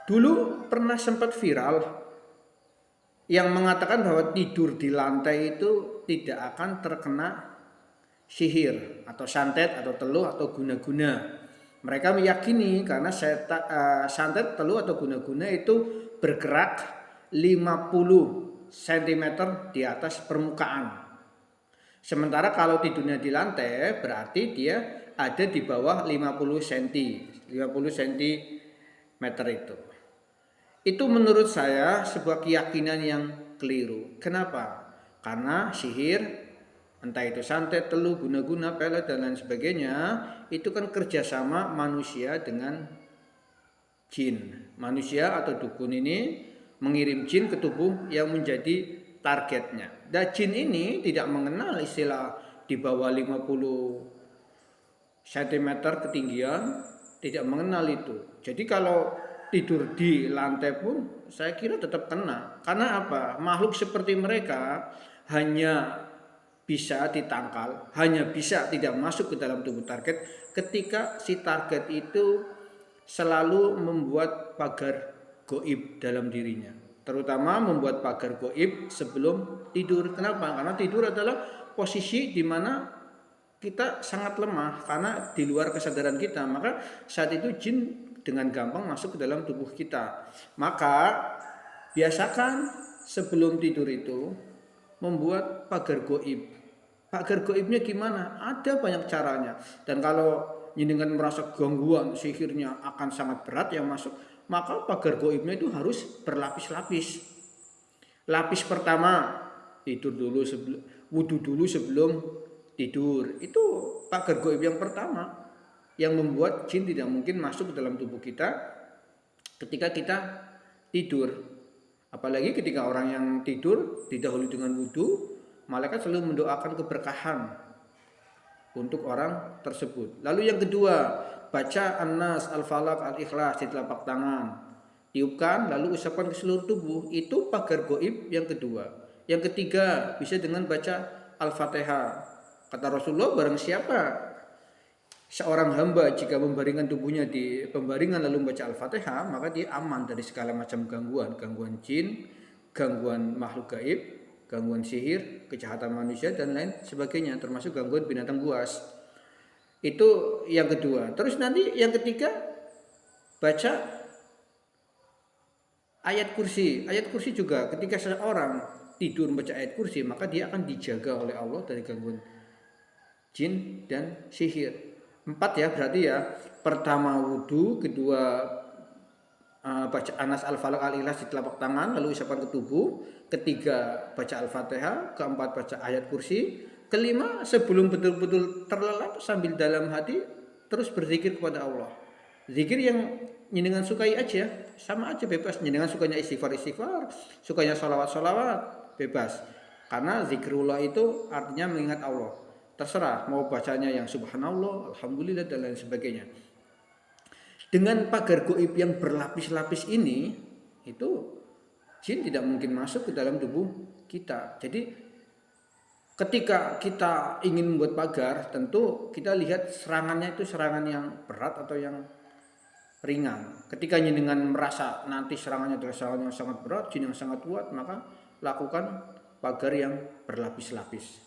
Dulu pernah sempat viral yang mengatakan bahwa tidur di lantai itu tidak akan terkena sihir atau santet atau teluh atau guna-guna. Mereka meyakini karena santet, teluh atau guna-guna itu bergerak 50 cm di atas permukaan. Sementara kalau tidurnya di lantai berarti dia ada di bawah 50 cm, 50 cm itu. Itu menurut saya sebuah keyakinan yang keliru. Kenapa? Karena sihir, entah itu santet, teluh, guna-guna, pelet, dan lain sebagainya, itu kan kerjasama manusia dengan jin. Manusia atau dukun ini mengirim jin ke tubuh yang menjadi targetnya. Dan jin ini tidak mengenal istilah di bawah 50 cm ketinggian, tidak mengenal itu. Jadi kalau tidur di lantai pun saya kira tetap kena. Karena apa? Makhluk seperti mereka hanya bisa ditangkal, hanya bisa tidak masuk ke dalam tubuh target ketika si target itu selalu membuat pagar goib dalam dirinya. Terutama membuat pagar goib sebelum tidur. Kenapa? Karena tidur adalah posisi di mana kita sangat lemah karena di luar kesadaran kita, maka saat itu jin dengan gampang masuk ke dalam tubuh kita. Maka biasakan sebelum tidur itu membuat pagar goib. Pagar goibnya gimana? Ada banyak caranya. Dan kalau dengan merasa gangguan sihirnya akan sangat berat yang masuk, maka pagar goibnya itu harus berlapis-lapis. Lapis pertama tidur dulu sebelum wudhu dulu sebelum tidur. Itu pagar goib yang pertama yang membuat jin tidak mungkin masuk ke dalam tubuh kita ketika kita tidur. Apalagi ketika orang yang tidur didahului dengan wudhu, malaikat selalu mendoakan keberkahan untuk orang tersebut. Lalu yang kedua, baca An-Nas, Al-Falaq, Al-Ikhlas di telapak tangan. Tiupkan lalu usapkan ke seluruh tubuh. Itu pagar goib yang kedua. Yang ketiga bisa dengan baca Al-Fatihah. Kata Rasulullah, barang siapa seorang hamba jika membaringkan tubuhnya di pembaringan lalu membaca Al-Fatihah, maka dia aman dari segala macam gangguan, gangguan jin, gangguan makhluk gaib, gangguan sihir, kejahatan manusia dan lain sebagainya, termasuk gangguan binatang buas. Itu yang kedua. Terus nanti yang ketiga baca ayat kursi. Ayat kursi juga ketika seseorang tidur membaca ayat kursi, maka dia akan dijaga oleh Allah dari gangguan jin dan sihir. 4 ya berarti ya. Pertama wudhu, kedua baca Anas Al-Falaq Al-Ikhlas di telapak tangan lalu isapkan ke tubuh, ketiga baca Al-Fatihah, keempat baca ayat kursi, kelima sebelum betul-betul terlelap sambil dalam hati terus berzikir kepada Allah. Zikir yang jenengan sukai aja, sama aja bebas. Jenengan sukanya istighfar, sukanya sholawat, bebas. Karena zikrullah itu artinya mengingat Allah. Terserah mau bacanya yang subhanallah, alhamdulillah dan lain sebagainya. Dengan pagar goib yang berlapis-lapis ini, itu jin tidak mungkin masuk ke dalam tubuh kita. Jadi ketika kita ingin membuat pagar, tentu kita lihat serangannya itu serangan yang berat atau yang ringan. Ketika dengan merasa nanti serangannya adalah serangan yang sangat berat, jin yang sangat kuat, maka lakukan pagar yang berlapis-lapis.